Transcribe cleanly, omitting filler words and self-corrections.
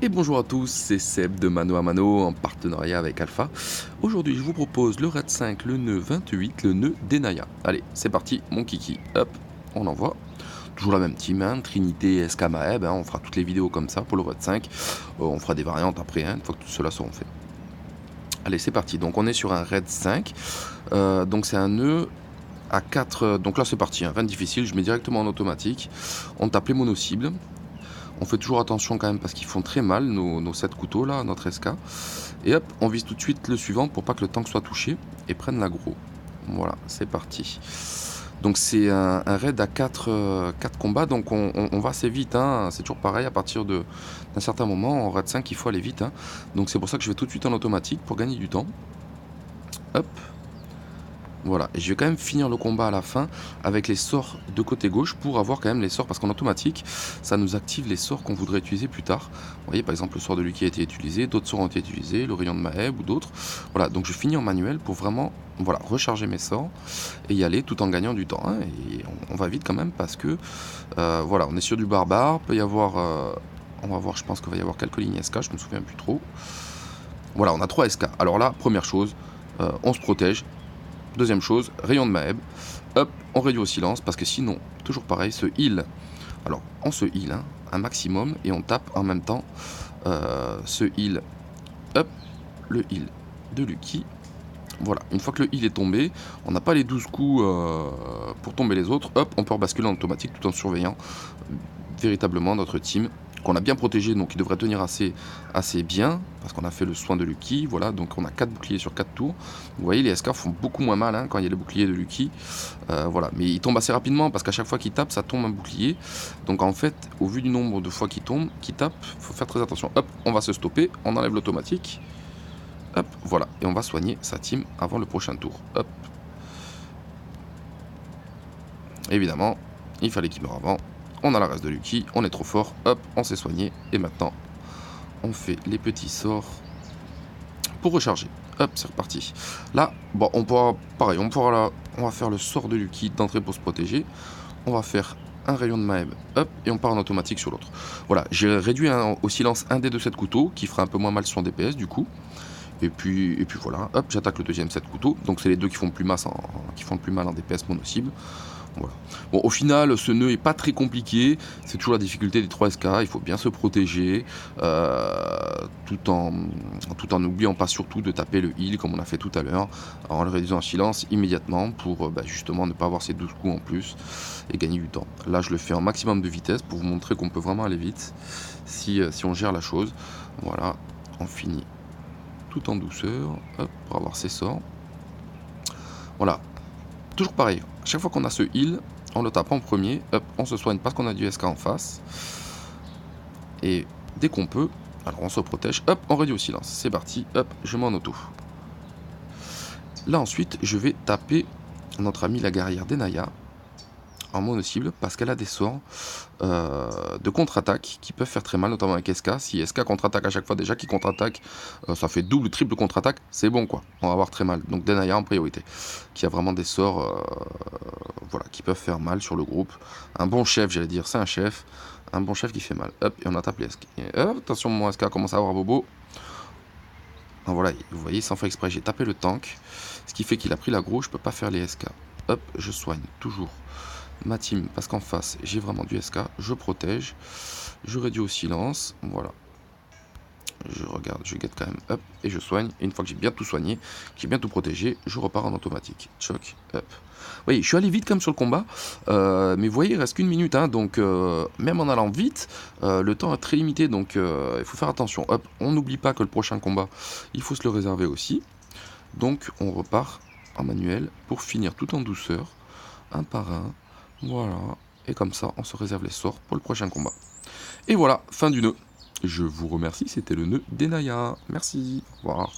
Et bonjour à tous, c'est Seb de Mano à Mano en partenariat avec Alpha. Aujourd'hui, je vous propose le RAID 5, le nœud 28, le nœud d'Enaya. Allez, c'est parti, mon kiki. Hop, on envoie. Toujours la même team, hein, Trinité, SK Maeb, hein, on fera toutes les vidéos comme ça pour le RAID 5. On fera des variantes après, hein, une fois que tout cela seront fait. Allez, c'est parti. Donc, on est sur un RAID 5. Donc, c'est un nœud à 4. Donc là, c'est parti, hein, rien de difficile. Je mets directement en automatique. On tape les mono-cibles. On fait toujours attention quand même parce qu'ils font très mal, nos 7 couteaux là, notre SK. Et hop, on vise tout de suite le suivant pour pas que le tank soit touché et prenne l'aggro. Voilà, c'est parti. Donc c'est un raid à 4 combats, donc on va assez vite, hein. C'est toujours pareil, à partir d'un certain moment, en raid 5, il faut aller vite, hein. Donc c'est pour ça que je vais tout de suite en automatique pour gagner du temps. Hop, voilà, et je vais quand même finir le combat à la fin avec les sorts de côté gauche pour avoir quand même les sorts, parce qu'en automatique, ça nous active les sorts qu'on voudrait utiliser plus tard. Vous voyez, par exemple, le sort de Lucky a été utilisé, d'autres sorts ont été utilisés, le rayon de Maeb ou d'autres. Voilà, donc je finis en manuel pour vraiment voilà, recharger mes sorts et y aller tout en gagnant du temps, hein. Et on va vite quand même parce que, voilà, on est sur du barbare, peut y avoir... on va voir, je pense qu'il va y avoir quelques lignes SK, je me souviens plus trop. Voilà, on a 3 SK. Alors là, première chose, on se protège. Deuxième chose, rayon de Maeb. Hop, on réduit au silence parce que sinon, toujours pareil, se heal. Alors, on se heal hein, un maximum et on tape en même temps ce heal. Hop, le heal de Lucky. Voilà, une fois que le heal est tombé, on n'a pas les 12 coups pour tomber les autres. Hop, on peut rebasculer en automatique tout en surveillant véritablement notre team qu'on a bien protégé, donc il devrait tenir assez bien, parce qu'on a fait le soin de Lucky, voilà, donc on a 4 boucliers sur 4 tours. Vous voyez, les SK font beaucoup moins mal hein, quand il y a le bouclier de Lucky, voilà, mais il tombe assez rapidement, parce qu'à chaque fois qu'il tape, ça tombe un bouclier, donc en fait, au vu du nombre de fois qu'il tombe, qu'il tape, faut faire très attention. Hop, on va se stopper, on enlève l'automatique, hop, voilà, et on va soigner sa team avant le prochain tour, hop. Évidemment, il fallait qu'il meure avant. On a la race de Lucky, on est trop fort, hop, on s'est soigné, et maintenant, on fait les petits sorts pour recharger. Hop, c'est reparti. Là, bon, on pourra, pareil, on va faire le sort de Lucky d'entrée pour se protéger. On va faire un rayon de Maeb, hop, et on part en automatique sur l'autre. Voilà, j'ai réduit au silence un des deux 7 couteaux, qui fera un peu moins mal sur DPS du coup. Et puis voilà, hop, j'attaque le deuxième 7 couteaux. Donc c'est les deux qui font le plus mal en DPS mono-cible. Voilà. Bon, au final, ce nœud est pas très compliqué. C'est toujours la difficulté des 3 SK. Il faut bien se protéger, tout en n'oubliant pas surtout de taper le heal comme on a fait tout à l'heure, en le réduisant en silence immédiatement pour justement ne pas avoir ces 12 coups en plus et gagner du temps. Là, je le fais en maximum de vitesse pour vous montrer qu'on peut vraiment aller vite si on gère la chose. Voilà, on finit tout en douceur, hop, pour avoir ses sorts. Voilà, toujours pareil, chaque fois qu'on a ce heal, on le tape en premier, hop, on se soigne parce qu'on a du SK en face. Et dès qu'on peut, alors on se protège, hop, on réduit au silence. C'est parti, hop, je mets en auto. Là ensuite, je vais taper notre amie la guerrière d'Enaya en mono-cible parce qu'elle a des sorts de contre-attaque qui peuvent faire très mal, notamment avec SK. Si SK contre-attaque à chaque fois, déjà qui contre-attaque, ça fait double, triple contre-attaque, c'est bon quoi, on va avoir très mal. Donc Denaya en priorité, qui a vraiment des sorts voilà, qui peuvent faire mal sur le groupe. Un bon chef, j'allais dire, c'est un chef. Un bon chef qui fait mal. Hop, et on a tapé les SK. Et hop, attention, mon SK commence à avoir bobo. Ah, voilà, vous voyez, sans faire exprès, j'ai tapé le tank. Ce qui fait qu'il a pris l'aggro, je peux pas faire les SK. Hop, je soigne toujours ma team parce qu'en face j'ai vraiment du SK, je protège, je réduis au silence, voilà, je regarde, je guette quand même, hop, et je soigne, et une fois que j'ai bien tout soigné, que j'ai bien tout protégé, je repars en automatique, choc, hop. Vous voyez, je suis allé vite comme sur le combat, mais vous voyez, il reste qu'une minute, hein, donc même en allant vite, le temps est très limité, donc il faut faire attention, hop, on n'oublie pas que le prochain combat, il faut se le réserver aussi, donc on repart en manuel pour finir tout en douceur, un par un. Voilà, et comme ça, on se réserve les sorts pour le prochain combat. Et voilà, fin du nœud. Je vous remercie, c'était le nœud d'Enaya. Merci, au revoir.